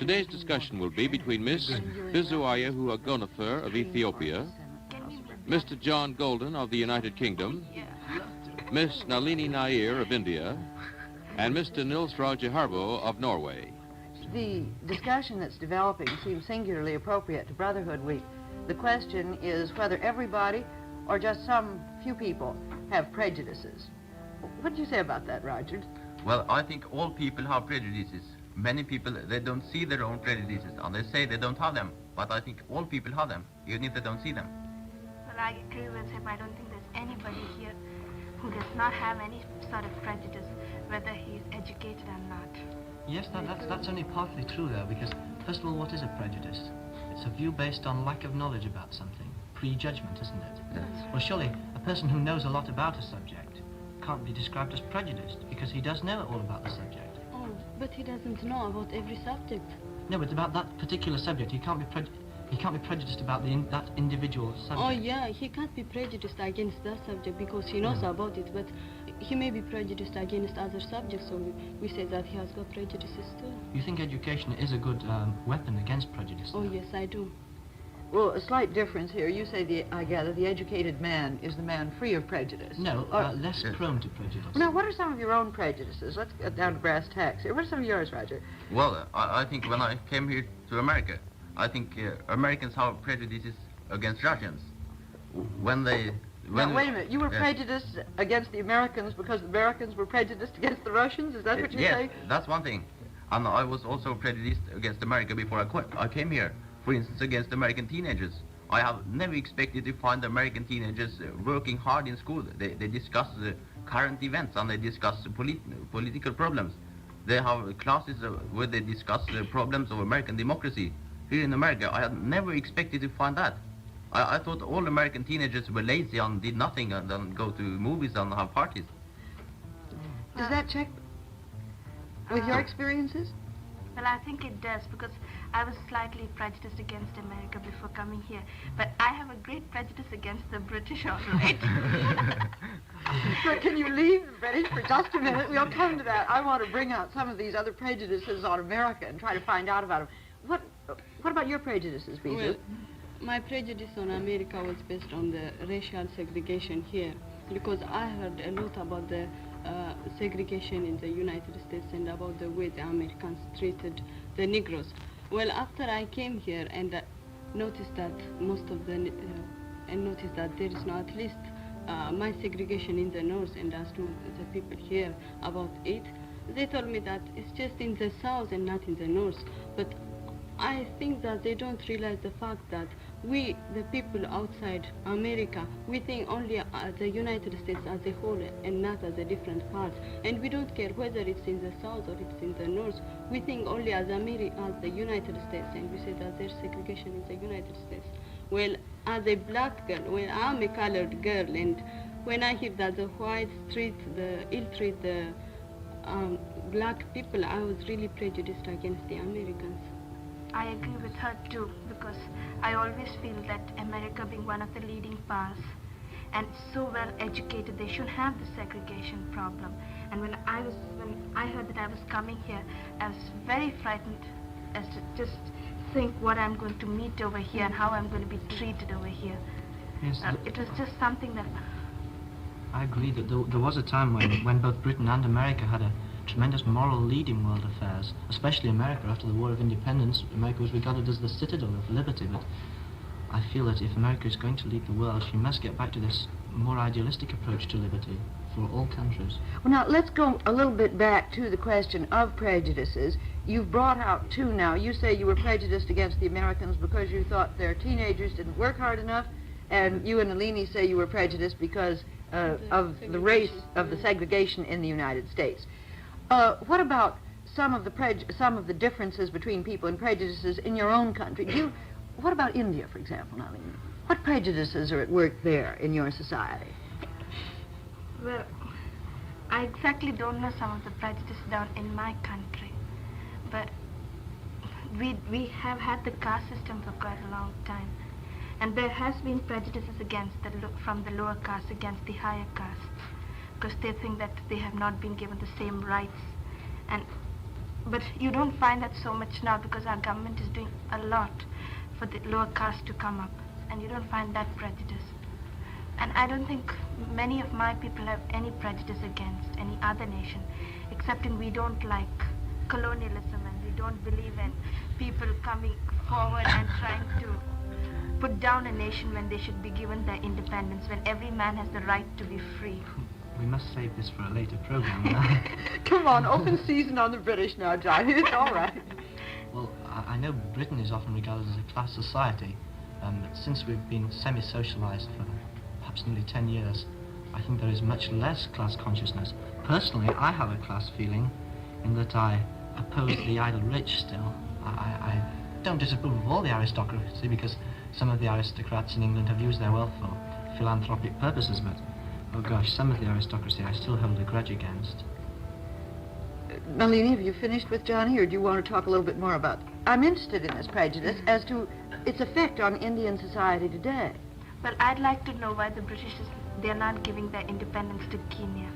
Today's discussion will be between Miss Bizuaya Gonafer of Ethiopia, Mr. John Golden of the United Kingdom, Miss Nalini Nair of India, and Mr. Nils Rajaharbo of Norway. The discussion that's developing seems singularly appropriate to Brotherhood Week. The question is whether everybody or just some few people have prejudices. What do you say about that, Roger? Well, I think all people have prejudices. Many people, they don't see their own prejudices, and they say they don't have them. But I think all people have them, even if they don't see them. Well, I agree with him. I don't think there's anybody here who does not have any sort of prejudice, whether he's educated or not. Yes, that's only partly true, though, because, first of all, what is a prejudice? It's a view based on lack of knowledge about something. Prejudgment, isn't it? Yes. Well, surely a person who knows a lot about a subject can't be described as prejudiced, because he does know all about the subject. Oh, but he doesn't know about every subject. No, but about that particular subject, he can't be prejudiced about that individual subject. Oh, yeah, he can't be prejudiced against that subject because he knows about it, but he may be prejudiced against other subjects, so we say that he has got prejudices too. You think education is a good weapon against prejudice? Oh, yes, I do. Well, a slight difference here. You say, I gather, the educated man is the man free of prejudice. No, less prone to prejudice. Now, what are some of your own prejudices? Let's get down to brass tacks here. What are some of yours, Roger? Well, I think when I came here to America, I think Americans have prejudices against Russians. Now, wait a minute. You were prejudiced against the Americans because the Americans were prejudiced against the Russians? Is that what you're saying? Yes, that's one thing. And I was also prejudiced against America before I came here. For instance, against American teenagers. I have never expected to find American teenagers working hard in school. They discuss current events and they discuss political problems. They have classes where they discuss the problems of American democracy. Here in America, I had never expected to find that. I thought all American teenagers were lazy and did nothing and then go to movies and have parties. Does that check with your experiences? Well, I think it does, because I was slightly prejudiced against America before coming here. But I have a great prejudice against the British, all right. But can you leave the British for just a minute? We'll come to that. I want to bring out some of these other prejudices on America and try to find out about them. What about your prejudices, Bizu? Well, my prejudice on America was based on the racial segregation here, because I heard a lot about the segregation in the United States and about the way the Americans treated the Negroes. Well, after I came here and noticed that noticed that there is not at least my segregation in the north, and asked the people here about it, they told me that it's just in the south and not in the north. But I think that they don't realize the fact that we, the people outside America, we think only the United States as a whole and not as a different parts. And we don't care whether it's in the south or it's in the north. We think only as the United States, and we say that there's segregation in the United States. Well, as a black girl, when I'm a colored girl, and when I hear that the whites ill-treat the black people, I was really prejudiced against the Americans. I agree with her too, because I always feel that America, being one of the leading powers and so well educated, they should have the segregation problem. And when I heard that I was coming here, I was very frightened as to just think what I'm going to meet over here and how I'm going to be treated over here. Yes, it was just something that... I agree that there was a time when both Britain and America had a tremendous moral lead in world affairs, especially America. After the War of Independence, America was regarded as the citadel of liberty, but I feel that if America is going to lead the world, she must get back to this more idealistic approach to liberty for all countries. Well, now, let's go a little bit back to the question of prejudices. You've brought out two now. You say you were prejudiced against the Americans because you thought their teenagers didn't work hard enough, and you and Nalini say you were prejudiced because of the race of the segregation in the United States. What about some of the differences between people and prejudices in your own country? What about India, for example, Nalini? What prejudices are at work there in your society? Well, I exactly don't know some of the prejudices down in my country, but we have had the caste system for quite a long time, and there has been prejudices from the lower caste against the higher castes, because they think that they have not been given the same rights. And But you don't find that so much now because our government is doing a lot for the lower caste to come up, and you don't find that prejudice. And I don't think many of my people have any prejudice against any other nation, except in we don't like colonialism and we don't believe in people coming forward and trying to put down a nation when they should be given their independence, when every man has the right to be free. We must save this for a later program. Come on, open season on the British now, John. It's all right. Well, I know Britain is often regarded as a class society, but since we've been semi-socialized for perhaps nearly 10 years, I think there is much less class consciousness. Personally, I have a class feeling in that I oppose the idle rich still. I don't disapprove of all the aristocracy because some of the aristocrats in England have used their wealth for philanthropic purposes, but, oh gosh, some of the aristocracy I still hold a grudge against. Nalini, have you finished with Johnny, or do you want to talk a little bit more about... I'm interested in this prejudice as to its effect on Indian society today. Well, I'd like to know why the British, they're not giving their independence to Kenya.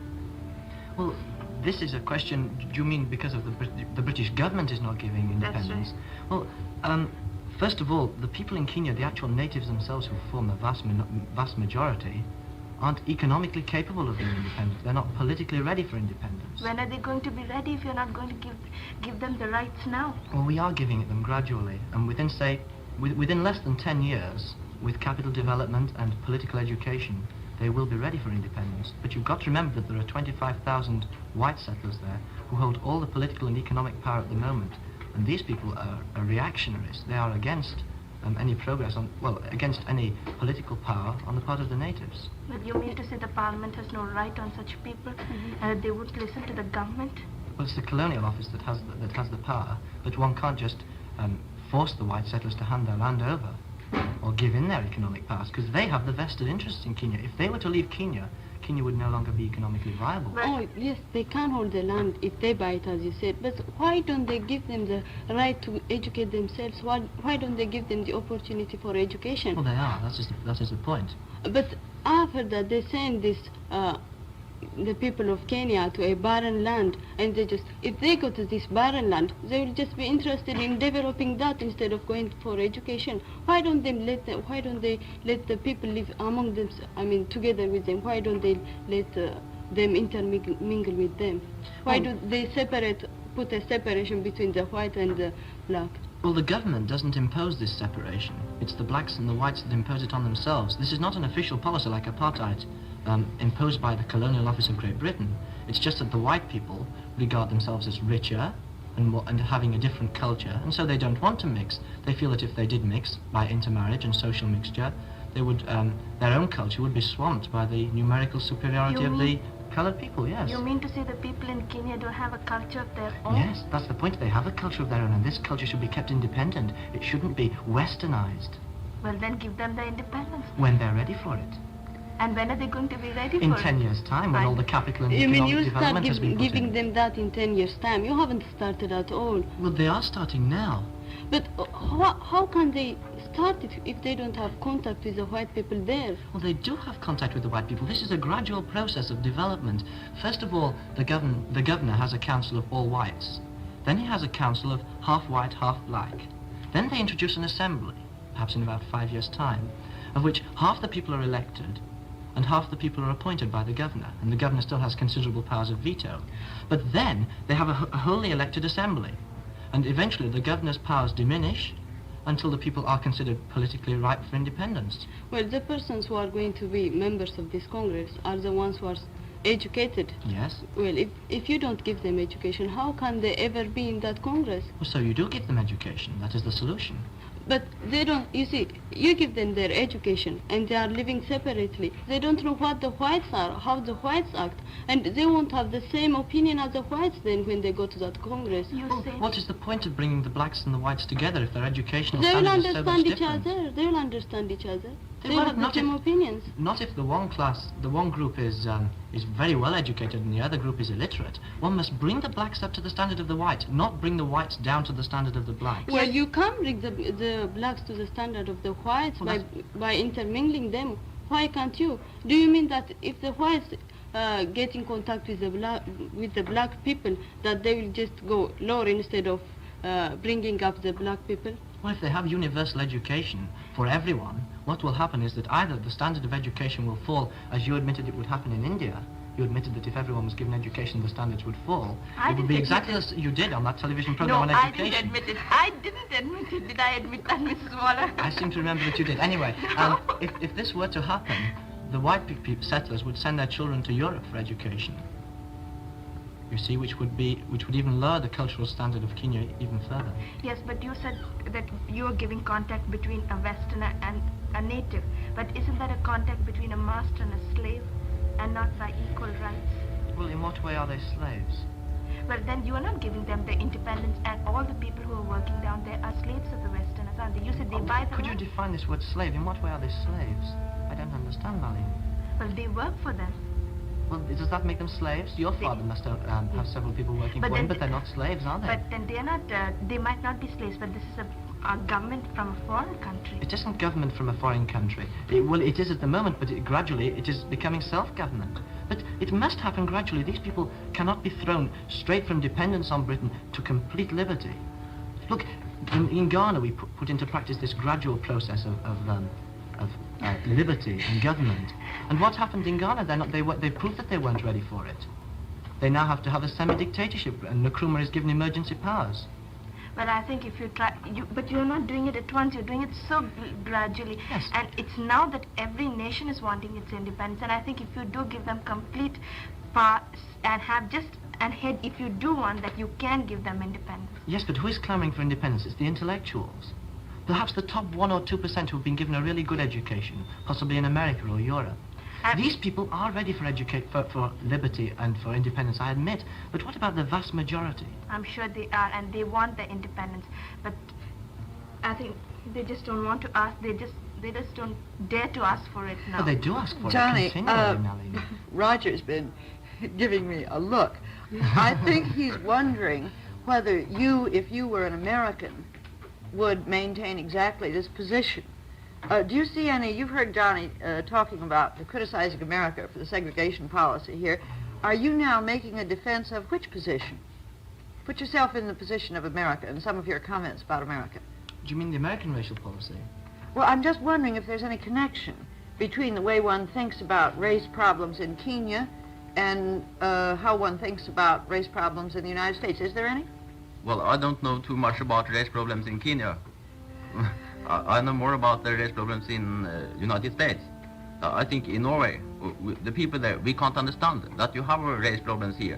Well, this is a question, do you mean because of the British government is not giving independence? That's right. Well, first of all, the people in Kenya, the actual natives themselves who form a vast majority, aren't economically capable of being independent. They're not politically ready for independence. When are they going to be ready if you're not going to give them the rights now? Well, we are giving it them gradually, and within, say, within less than 10 years, with capital development and political education, they will be ready for independence. But you've got to remember that there are 25,000 white settlers there who hold all the political and economic power at the moment. And these people are reactionaries. They are against any progress on, well, against any political power on the part of the natives. But you mean to say the Parliament has no right on such people, and they won't listen to the government? Well, it's the colonial office that has the power, but one can't just force the white settlers to hand their land over or give in their economic powers, because they have the vested interests in Kenya. If they were to leave Kenya, Kenya would no longer be economically viable. Oh, yes, they can hold the land if they buy it, as you said. But why don't they give them the right to educate themselves? Why don't they give them the opportunity for education? Well, they are. That is the point. But I've heard that they send this, the people of Kenya to a barren land, and they just, if they go to this barren land, they will just be interested in developing that instead of going for education. Why don't they let the people live among them, I mean, together with them? Why don't they let them intermingle with them? Why do they put a separation between the white and the black? Well, the government doesn't impose this separation. It's the blacks and the whites that impose it on themselves. This is not an official policy like apartheid, imposed by the Colonial Office of Great Britain. It's just that the white people regard themselves as richer and having a different culture, and so they don't want to mix. They feel that if they did mix by intermarriage and social mixture, they would, their own culture would be swamped by the numerical superiority of the colored people, yes. You mean to say the people in Kenya don't have a culture of their own? Yes, that's the point. They have a culture of their own, and this culture should be kept independent. It shouldn't be westernized. Well, then give them their independence. When they're ready for it. And when are they going to be ready in for it? in 10 years' time, when Right. all the capital and You mean economic you development start has been put giving in. them that in 10 years' time? You haven't started at all. Well, they are starting now. But how can they start it if they don't have contact with the white people there? Well, they do have contact with the white people. This is a gradual process of development. First of all, the governor has a council of all whites. Then he has a council of half white, half black. Then they introduce an assembly, perhaps in about 5 years' time, of which half the people are elected and half the people are appointed by the governor, and the governor still has considerable powers of veto. But then they have a wholly elected assembly, and eventually the governor's powers diminish until the people are considered politically ripe for independence. Well, the persons who are going to be members of this Congress are the ones who are educated. Yes. Well, if you don't give them education, how can they ever be in that Congress? Well, so you do give them education. That is the solution. But they don't, you see, you give them their education and they are living separately. They don't know what the whites are, how the whites act, and they won't have the same opinion as the whites then when they go to that Congress. You say What is the point of bringing the blacks and the whites together if their educational They will standard is so much understand each different? other. They will understand each other. They They won't, have the not same if- opinions. Not if the one group is very well educated and the other group is illiterate. One must bring the blacks up to the standard of the whites, not bring the whites down to the standard of the blacks. Well, you can bring the blacks to the standard of the whites Well, by intermingling them. Why can't you? Do you mean that if the whites get in contact with the black people, that they will just go lower instead of bringing up the black people? Well, if they have universal education for everyone, what will happen is that either the standard of education will fall, as you admitted it would happen in India. You admitted that if everyone was given education, the standards would fall. It would be exactly as you did on that television program on education. No, I didn't admit it. I didn't admit it. Did I admit that, Mrs. Waller? I seem to remember that you did. Anyway, No. if this were to happen, the white settlers would send their children to Europe for education. You see, which would even lower the cultural standard of Kenya even further. Yes, but you said that you were giving contact between a Westerner and a native. But isn't that a contact between a master and a slave, and not by equal rights? Well, in what way are they slaves? Well, then you are not giving them their independence, and all the people who are working down there are slaves of the Westerners, aren't they? You said they buy them. Could you define this word slave? In what way are they slaves? I don't understand, Marlene. Well, they work for them. Well, does that make them slaves? Your father must have several people working for him, but they're not slaves, are they? But then they're not, they might not be slaves, but this is a government from a foreign country. It isn't government from a foreign country. Well, it is at the moment, but gradually it is becoming self-government. But it must happen gradually. These people cannot be thrown straight from dependence on Britain to complete liberty. Look, in Ghana we put into practice this gradual process of liberty and government. And what happened in Ghana? They proved that they weren't ready for it. They now have to have a semi-dictatorship, and Nkrumah is given emergency powers. Well, I think if you try, but you're not doing it at once, you're doing it so gradually. Yes. And it's now that every nation is wanting its independence, and I think if you do give them complete power and if you do want that, you can give them independence. Yes, but who is clamoring for independence? It's the intellectuals. Perhaps the top 1 or 2% who've been given a really good education, possibly in America or Europe. These people are ready for liberty and for independence, I admit. But what about the vast majority? I'm sure they are, and they want their independence. But I think they just don't want to ask. They just don't dare to ask for it now. Well, they do ask for Johnny, it continually, Nalini. Roger's been giving me a look. I think he's wondering whether you, if you were an American, would maintain exactly this position. Do you see any, you've heard Johnny talking about criticizing America for the segregation policy here. Are you now making a defense of which position? Put yourself in the position of America and some of your comments about America. Do you mean the American racial policy? Well, I'm just wondering if there's any connection between the way one thinks about race problems in Kenya and how one thinks about race problems in the United States. Is there any? Well, I don't know too much about race problems in Kenya. I know more about the race problems in United States. I think in Norway, the people there, we can't understand that you have race problems here.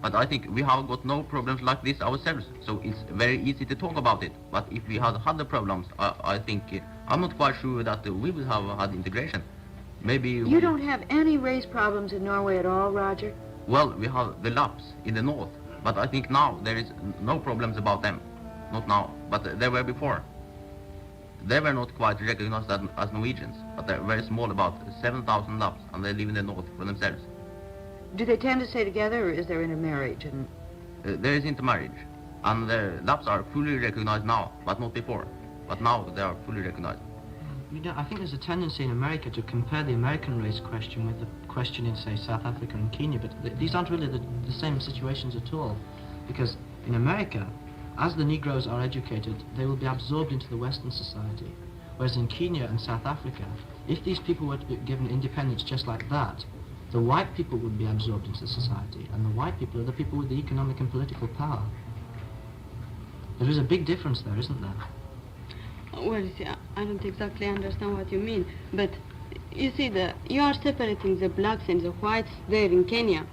But I think we have got no problems like this ourselves, so it's very easy to talk about it. But if we had the problems, I think, I'm not quite sure that we would have had integration. Maybe... You don't have any race problems in Norway at all, Roger? Well, we have the Lapps in the north, but I think now there is no problems about them. Not now, but there were before. They were not quite recognized as Norwegians, but they're very small, about 7,000 Lapps, and they live in the north for themselves. Do they tend to stay together, or is there intermarriage? And there is intermarriage, and the Lapps are fully recognized now, but not before. But now they are fully recognized. You know, I think there's a tendency in America to compare the American race question with the question in, say, South Africa and Kenya, but these aren't really the same situations at all. Because in America, as the Negroes are educated, they will be absorbed into the Western society. Whereas in Kenya and South Africa, if these people were to be given independence just like that, the white people would be absorbed into society, and the white people are the people with the economic and political power. There is a big difference there, isn't there? Well, you see, I don't exactly understand what you mean, but you see, you are separating the blacks and the whites there in Kenya,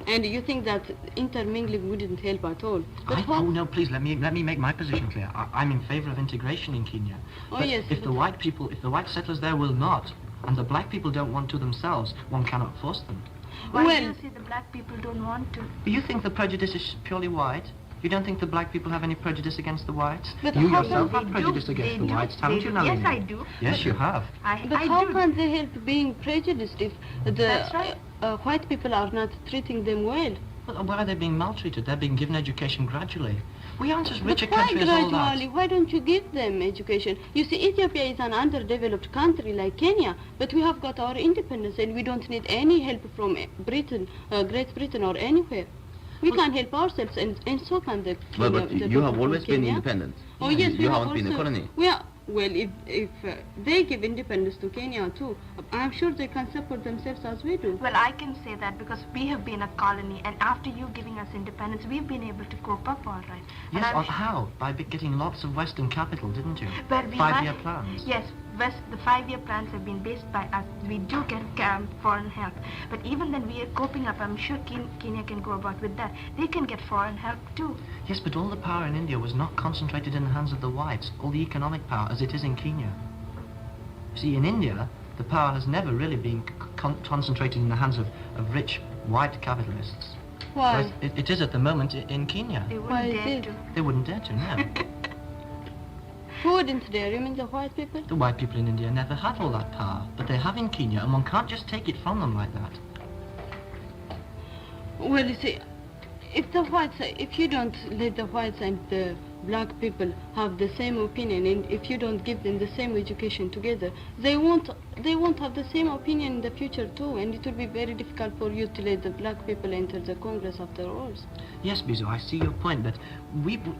and you think that intermingling wouldn't help at all. But Oh no, please let me make my position clear. I'm in favor of integration in Kenya. Oh, but yes, if the white settlers there will not, and the black people don't want to themselves, one cannot force them. Why Well- do you say the black people don't want to? You think the prejudice is purely white? You don't think the black people have any prejudice against the whites? But You how yourself They have prejudice do, against they the do, whites, haven't they you, do. Nalini? Yes, I do. Yes, you have. But I how do. can they help being prejudiced if That's right. the white people are not treating them well? Well, why are they being maltreated? They're being given education gradually. We aren't as rich a But why country as all gradually? that. Why don't you give them education? You see, Ethiopia is an underdeveloped country like Kenya, but we have got our independence and we don't need any help from Britain, Great Britain or anywhere. We can help ourselves and so can the Well, Kenya, but the you people have from always been Kenya. independent. Oh yes, we You have haven't been a also- colony. We are, well, if they give independence to Kenya too, I'm sure they can support themselves as we do. Well, I can say that because we have been a colony, and after you giving us independence, we've been able to cope up all right. And Yes, I'm how? By getting lots of Western capital, didn't you? But we 5-year had- plans. Yes, the 5-year plans have been based by us. We do get foreign help. But even then we are coping up. I'm sure Kenya can go about with that. They can get foreign help too. Yes, but all the power in India was not concentrated in the hands of the whites, all the economic power, as it is in Kenya. See, in India, the power has never really been concentrated in the hands of rich white capitalists. Why? Whereas it is at the moment in Kenya. They Why wouldn't is dare it? to. They wouldn't dare to, no. Who wouldn't dare? You mean the white people? The white people in India never had all that power, but they have in Kenya, and one can't just take it from them like that. Well, you see, if you don't let the whites and the black people have the same opinion, and if you don't give them the same education together, they won't have the same opinion in the future too, and it will be very difficult for you to let the black people enter the Congress afterwards. Yes, Bizu, I see your point, but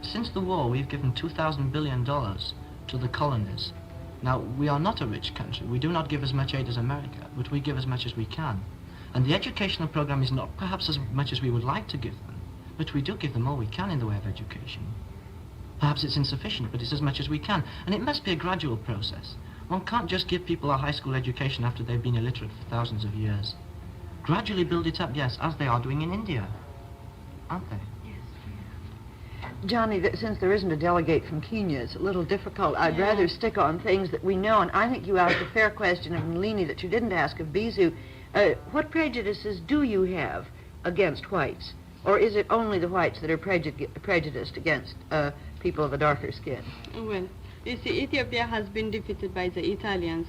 since the war, we've given $2,000 billion to the colonies. Now, we are not a rich country. We do not give as much aid as America, but we give as much as we can. And the educational program is not perhaps as much as we would like to give them, but we do give them all we can in the way of education. Perhaps it's insufficient, but it's as much as we can. And it must be a gradual process. One can't just give people a high school education after they've been illiterate for thousands of years. Gradually build it up, yes, as they are doing in India, aren't they? Johnny, since there isn't a delegate from Kenya, it's a little difficult. I'd rather stick on things that we know, and I think you asked a fair question of Nalini that you didn't ask of Bizu. What prejudices do you have against whites? Or is it only the whites that are prejudiced against people of a darker skin? Well, you see, Ethiopia has been defeated by the Italians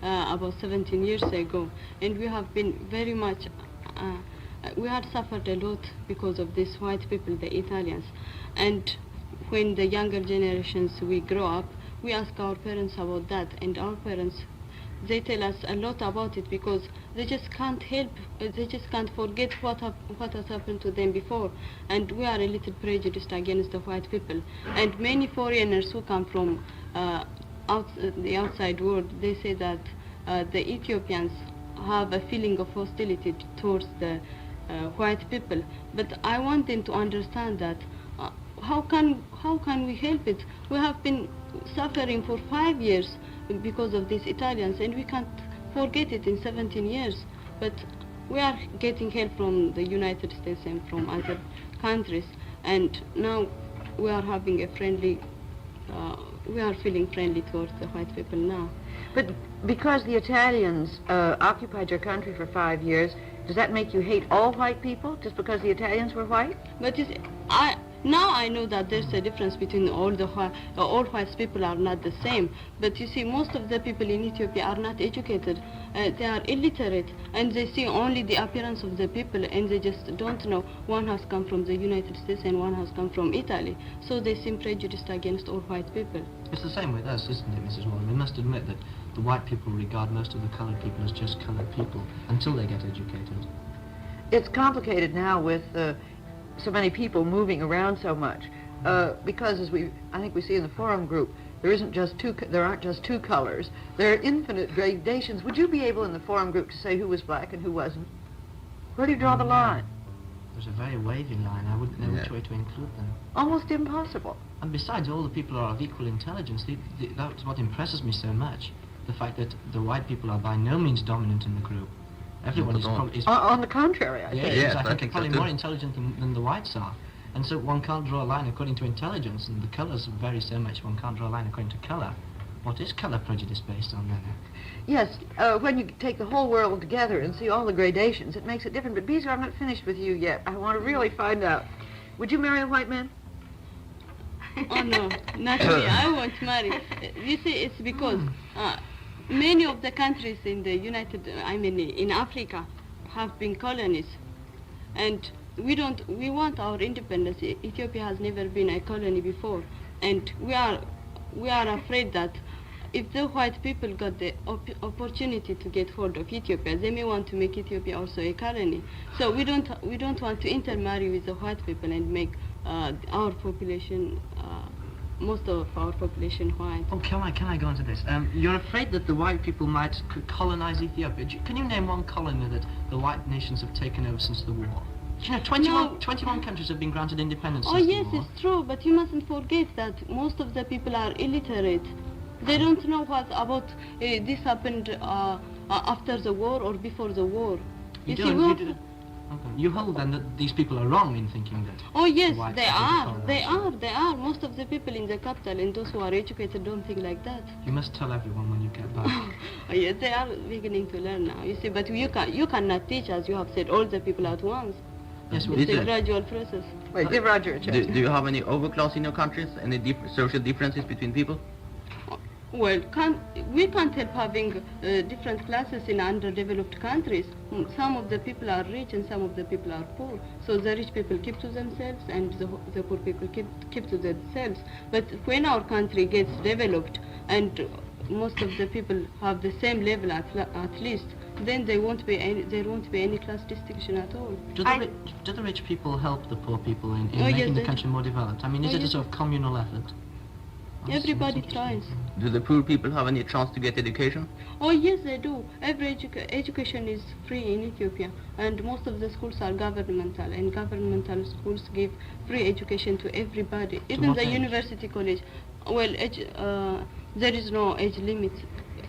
about 17 years ago, and we have been very much, we had suffered a lot because of these white people, the Italians. And when the younger generations, we grow up, we ask our parents about that, and our parents, they tell us a lot about it because they just can't help, they just can't forget what has happened to them before. And we are a little prejudiced against the white people. And many foreigners who come from the outside world, they say that the Ethiopians have a feeling of hostility towards the white people. But I want them to understand that how can we help it? We have been suffering for 5 years because of these Italians, and we can't forget it in 17 years. But we are getting help from the United States and from other countries, and now we are having a friendly, we are feeling friendly towards the white people now. But because the Italians occupied your country for 5 years, does that make you hate all white people just because the Italians were white? But you see, now I know that there's a difference between all white people are not the same. But you see, most of the people in Ethiopia are not educated. They are illiterate, and they see only the appearance of the people, and they just don't know one has come from the United States and one has come from Italy. So they seem prejudiced against all white people. It's the same with us, isn't it, Mrs. Warren? We must admit that the white people regard most of the coloured people as just coloured people until they get educated. It's complicated now with so many people moving around so much, because as I think we see in the forum group, there aren't just two colors. There are infinite gradations. Would you be able in the forum group to say who was black and who wasn't? Where do you draw the line? There's a very wavy line. I wouldn't know which way to include them. Almost impossible. And besides, all the people are of equal intelligence. That's what impresses me so much. The fact that the white people are by no means dominant in the group. Everyone is probably... On the contrary, I think. Yes, Yes, I think so are probably too. more intelligent than the whites are. And so one can't draw a line according to intelligence, and the colours vary so much one can't draw a line according to colour. What is colour prejudice based on then? Yes, when you take the whole world together and see all the gradations, it makes it different. But Beezer, I'm not finished with you yet. I want to really find out. Would you marry a white man? Oh no, not me. I won't marry. You see, it's because many of the countries in the in Africa have been colonies, and we want our independence. Ethiopia has never been a colony before, and we are afraid that if the white people got the opportunity to get hold of Ethiopia, they may want to make Ethiopia also a colony. So we don't want to intermarry with the white people and make our population, most of our population, white. Oh, can I go into this? You're afraid that the white people might colonize Ethiopia. Can you name one colony that the white nations have taken over since the war? You know, 21 countries have been granted independence since the war. Oh yes, it's true, but you mustn't forget that most of the people are illiterate. They don't know what about this happened after the war or before the war. You hold then that these people are wrong in thinking that. Oh yes, they are. Most of the people in the capital and those who are educated don't think like that. You must tell everyone when you get back. Oh yes, they are beginning to learn now. You see, but you cannot teach, as you have said, all the people at once. Yes, it's a gradual process. Wait, give Roger a chance. Do you have any overclass in your countries? Any social differences between people? Well, we can't help having different classes in underdeveloped countries. Some of the people are rich and some of the people are poor. So the rich people keep to themselves and the poor people keep to themselves. But when our country gets developed and most of the people have the same level at least, then there won't be any class distinction at all. Do the rich people help the poor people in making the country more developed? I mean, is it a sort of communal effort? Everybody tries. Do the poor people have any chance to get education? Oh yes, they do. Every education is free in Ethiopia, and most of the schools are governmental, and governmental schools give free education to everybody, even the university college. Well, there is no age limit.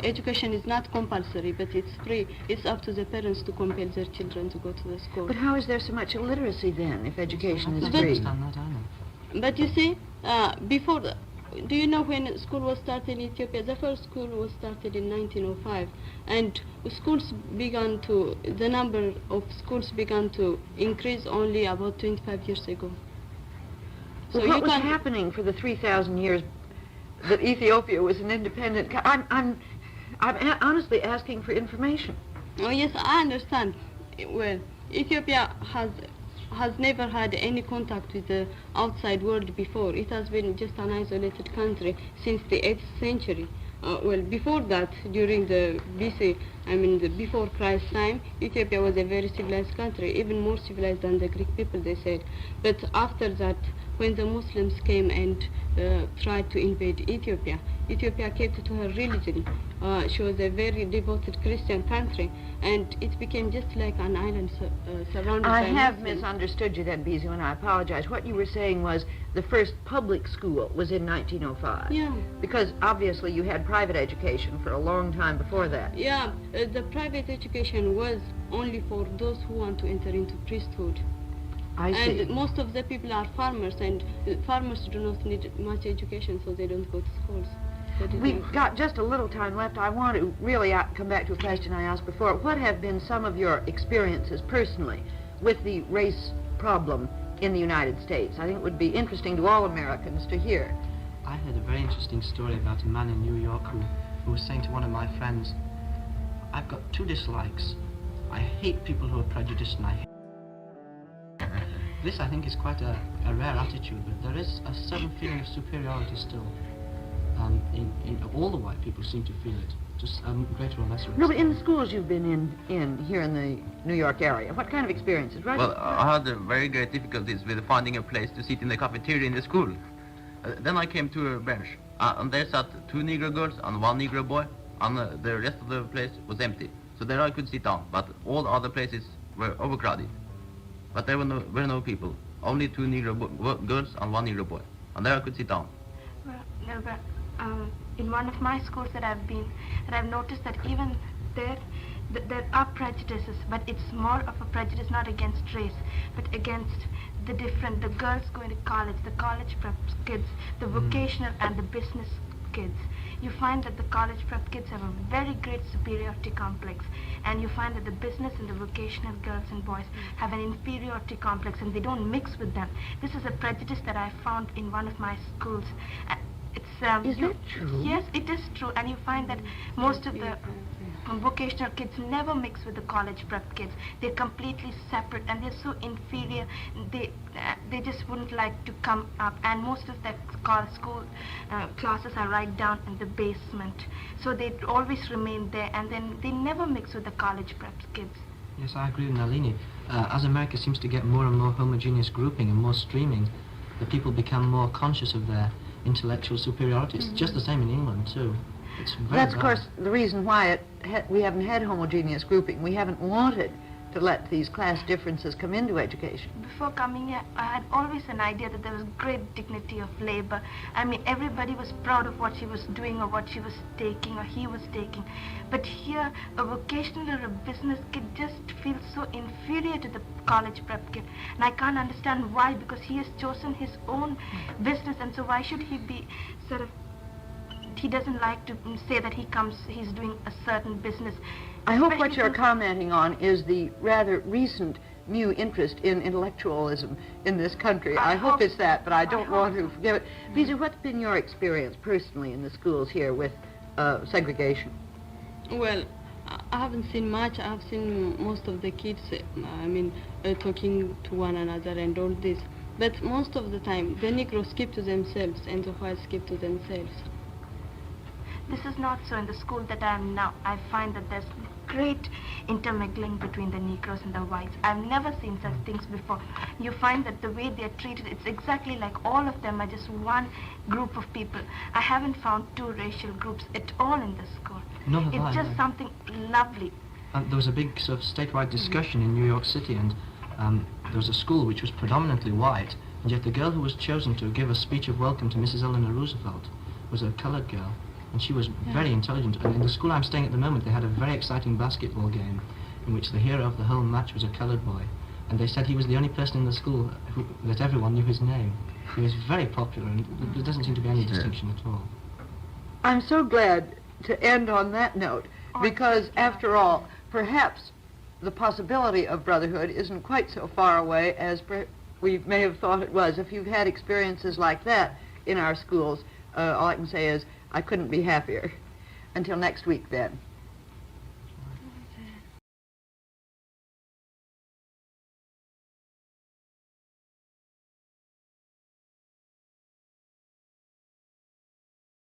Education is not compulsory, but it's free. It's up to the parents to compel their children to go to the school. But how is there so much illiteracy then, if education is I free? understand that, I know. But you see, before do you know when school was started in Ethiopia? The first school was started in 1905, and the number of schools began to increase only about 25 years ago. So what was happening for the 3,000 years that Ethiopia was an independent I'm honestly asking for information. Oh yes, I understand. Well, Ethiopia has never had any contact with the outside world before. It has been just an isolated country since the 8th century. Well, before that, during the BC, before Christ's time, Ethiopia was a very civilized country, even more civilized than the Greek people, they said. But after that, when the Muslims came and tried to invade Ethiopia, Ethiopia kept to her religion. She was a very devoted Christian country, and it became just like an island surrounded by I have Muslims. misunderstood you then, Bizu, and I apologize. What you were saying was the first public school was in 1905. Yeah. Because obviously you had private education for a long time before that. Yeah, the private education was only for those who want to enter into priesthood. I see. And most of the people are farmers, and farmers do not need much education, so they don't go to schools. We've got just a little time left. I want to really come back to a question I asked before. What have been some of your experiences personally with the race problem in the United States? I think it would be interesting to all Americans to hear. I heard a very interesting story about a man in New York who was saying to one of my friends, I've got two dislikes. I hate people who are prejudiced, and I hate... This, I think, is quite a rare attitude, but there is a certain feeling of superiority still. In all the white people seem to feel it, just greater or lesser. No, but in the schools you've been in here in the New York area, what kind of experiences? Right? Well, I had very great difficulties with finding a place to sit in the cafeteria in the school. Then I came to a bench, and there sat two Negro girls and one Negro boy, and the rest of the place was empty. So there I could sit down, but all the other places were overcrowded. But there were no people, only two Negro girls and one Negro boy, and there I could sit down. Well, no, but in one of my schools that I've been, and I've noticed that even there are prejudices, but it's more of a prejudice not against race, but against the girls going to college, the college prep kids, the vocational and the business kids. You find that the college prep kids have a very great superiority complex, and you find that the business and the vocational girls and boys have an inferiority complex, and they don't mix with them. This is a prejudice that I found in one of my schools. Is that true? Yes, it is true, and you find that most of the vocational kids never mix with the college prep kids. They're completely separate and they're so inferior. They just wouldn't like to come up, and most of their school classes are right down in the basement. So they always remain there, and then they never mix with the college prep kids. Yes, I agree with Nalini. As America seems to get more and more homogeneous grouping and more streaming, the people become more conscious of their intellectual superiority. It's just the same in England too. It's very That's, of bad. course, the reason why we haven't had homogeneous grouping. We haven't wanted to let these class differences come into education. Before coming here, I had always an idea that there was great dignity of labor. I mean, everybody was proud of what she was doing or what she was taking or he was taking. But here, a vocational or a business kid just feels so inferior to the college prep kid. And I can't understand why, because he has chosen his own business, and so why should he be sort of, he doesn't like to say that he's doing a certain business. I hope what Especially you're since- commenting on is the rather recent new interest in intellectualism in this country. I hope it's that, but I don't want to forgive it. Peter, what's been your experience personally in the schools here with segregation? Well, I haven't seen much. I've seen most of the kids, talking to one another and all this. But most of the time, the Negroes keep to themselves and the whites keep to themselves. This is not so in the school that I am now. I find that there's great intermingling between the Negroes and the whites. I've never seen such things before. You find that the way they're treated, it's exactly like all of them are just one group of people. I haven't found two racial groups at all in the school. Nor have It's I, just no. something lovely. And there was a big sort of statewide discussion in New York City, and there was a school which was predominantly white, and yet the girl who was chosen to give a speech of welcome to Mrs. Eleanor Roosevelt was a colored girl, and she was very intelligent. And in the school I'm staying at the moment, they had a very exciting basketball game in which the hero of the whole match was a colored boy, and they said he was the only person in the school that everyone knew his name. He was very popular, and there doesn't seem to be any distinction at all. I'm so glad to end on that note, because after all, perhaps the possibility of brotherhood isn't quite so far away as we may have thought it was. If you've had experiences like that in our schools, all I can say is I couldn't be happier. Until next week then.